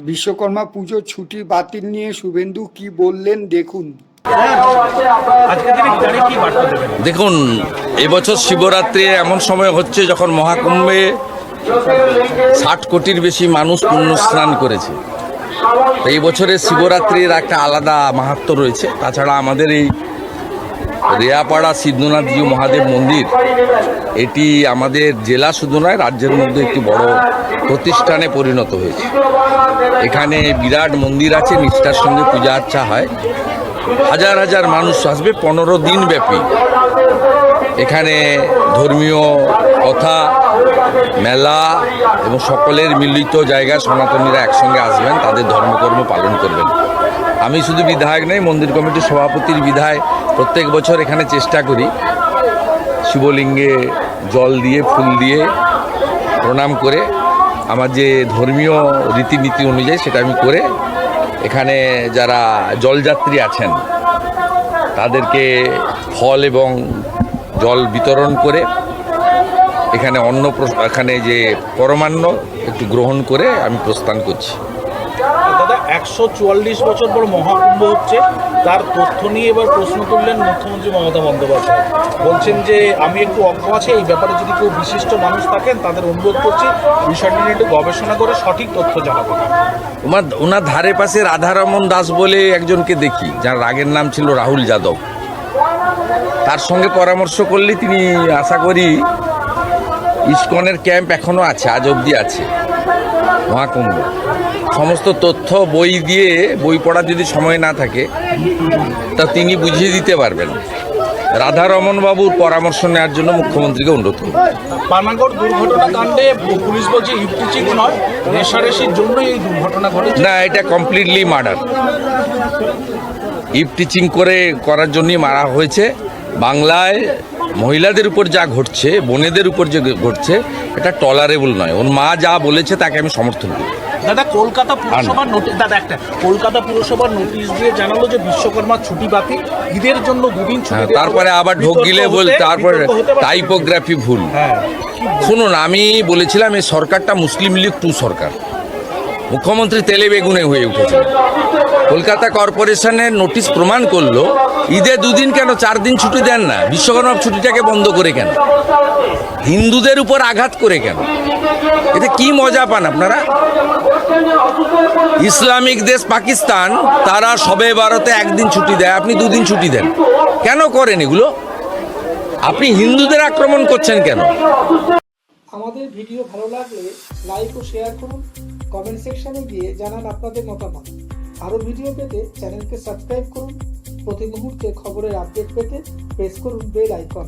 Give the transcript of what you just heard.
বিশ্বকর্মা পুজো ছুটি বাতিল নিয়ে শুভেন্দু কি বললেন দেখুন। দেখুন, এবছর শিবরাত্রি এমন সময় হচ্ছে যখন মহাকুম্ভে ৬০ কোটির বেশি মানুষ পুণ্য স্নান করেছে। এই বছরের শিবরাত্রির একটা আলাদা মাহাত্ম্য রয়েছে। তাছাড়া আমাদের এই রেয়াপাড়া সিদ্ধনাথজি মহাদেব মন্দির, এটি আমাদের জেলা শুধু নয়, রাজ্যের মধ্যে একটি বড় প্রতিষ্ঠানে পরিণত হয়েছে। এখানে বিরাট মন্দির আছে, নিষ্ঠার সঙ্গে পূজা আর্চা হয়। হাজার হাজার মানুষ আসবে 15 দিন ব্যাপী। এখানে ধর্মীয় কথা, মেলা এবং সকলের মিলিত জায়গায় সনাতনীরা একসঙ্গে আসবেন, তাদের ধর্মকর্ম পালন করবেন। আমি শুধু বিধায়ক নই, মন্দির কমিটির সভাপতির বিধায় প্রত্যেক বছর এখানে চেষ্টা করি শিবলিঙ্গে জল দিয়ে, ফুল দিয়ে প্রণাম করে, আমার যে ধর্মীয় রীতিনীতি অনুযায়ী সেটা আমি করে এখানে যারা জলযাত্রী আছেন তাদেরকে ফল এবং জল বিতরণ করে এখানে এখানে যে পরমান্ন একটু গ্রহণ করে আমি প্রস্থান করছি। দাদা, 144 বছর পর মহাকুম্ভ হচ্ছে, তার তথ্য নিয়ে এবার প্রশ্ন তুললেন মুখ্যমন্ত্রী মমতা বন্দ্যোপাধ্যায়। বলছেন যে আমি একটু অজ্ঞ আছে, এই ব্যাপারে যদি কেউ বিশিষ্ট মানুষ থাকেন তাদের অনুরোধ করছি বিষয়টি নিয়ে একটু গবেষণা করে সঠিক তথ্য জানাবেন। ওনার ধারে পাশে রাধারমন দাস বলে একজনকে দেখি, যার রাগের নাম ছিল রাহুল যাদব। তার সঙ্গে পরামর্শ করলে তিনি, আশা করি, ইসকনের ক্যাম্প এখনও আছে, আজ অবধি আছে মহাকুম্ভ। সমস্ত তথ্য বই পড়ার যদি সময় না থাকে তা তিনি বুঝিয়ে দিতে পারবেন। রাধারমন বাবুর পরামর্শ নেওয়ার জন্য মুখ্যমন্ত্রীকে অনুরোধ করব। পানাগড় দুর্ঘটনা কাণ্ডে পুলিশ বলছে ইফটিচিং নয়, রেশারেশির জন্য এই দুর্ঘটনা ঘটেছে। না, এটা কমপ্লিটলি মার্ডার। ইফটিচিং করার জন্যই মারা হয়েছে। বাংলায় মহিলাদের উপর যা ঘটছে, বোনেদের উপর যে ঘটছে, এটা টলারেবল নয়। ওর মা যা বলেছে তাকে আমি সমর্থন করি। দাদা, কলকাতা পুরসভার নোটিশ দিয়ে জানালো যে বিশ্বকর্মা ছুটি বাতিল, ঈদের জন্য দুদিন ছুটি। তারপরে আবার ঢোক গিলে তারপরে টাইপোগ্রাফি ভুল। শুনুন, আমি বলেছিলাম এই সরকারটা মুসলিম লীগ 2 সরকার। মুখ্যমন্ত্রী তেলে বেগুনে হয়ে উঠেছে। কলকাতা কর্পোরেশনের নোটিশ প্রমাণ করলো ঈদে 2 দিন কেন 4 দিন ছুটি দেন না? বিশ্বকর্মা ছুটিটাকে বন্ধ করে কেন? হিন্দুদের উপর আঘাত করে কেন? এতে কি মজা পান আপনারা? ইসলামিক দেশ পাকিস্তান, তারা শবে বারতে 1 দিন ছুটি দেয়, আপনি 2 দিন ছুটি দেন। কেন করেন এগুলো? আপনি হিন্দুদের আক্রমণ করছেন কেন? আমাদের ভিডিও ভালো লাগলে লাইক ও শেয়ার করুন, কমেন্ট সেকশনে গিয়ে জানান আপনাদের মতামত। আরও ভিডিও পেতে চ্যানেলকে সাবস্ক্রাইব করুন। প্রতি মুহূর্তে খবরের আপডেট পেতে প্রেস করুন বেল আইকন।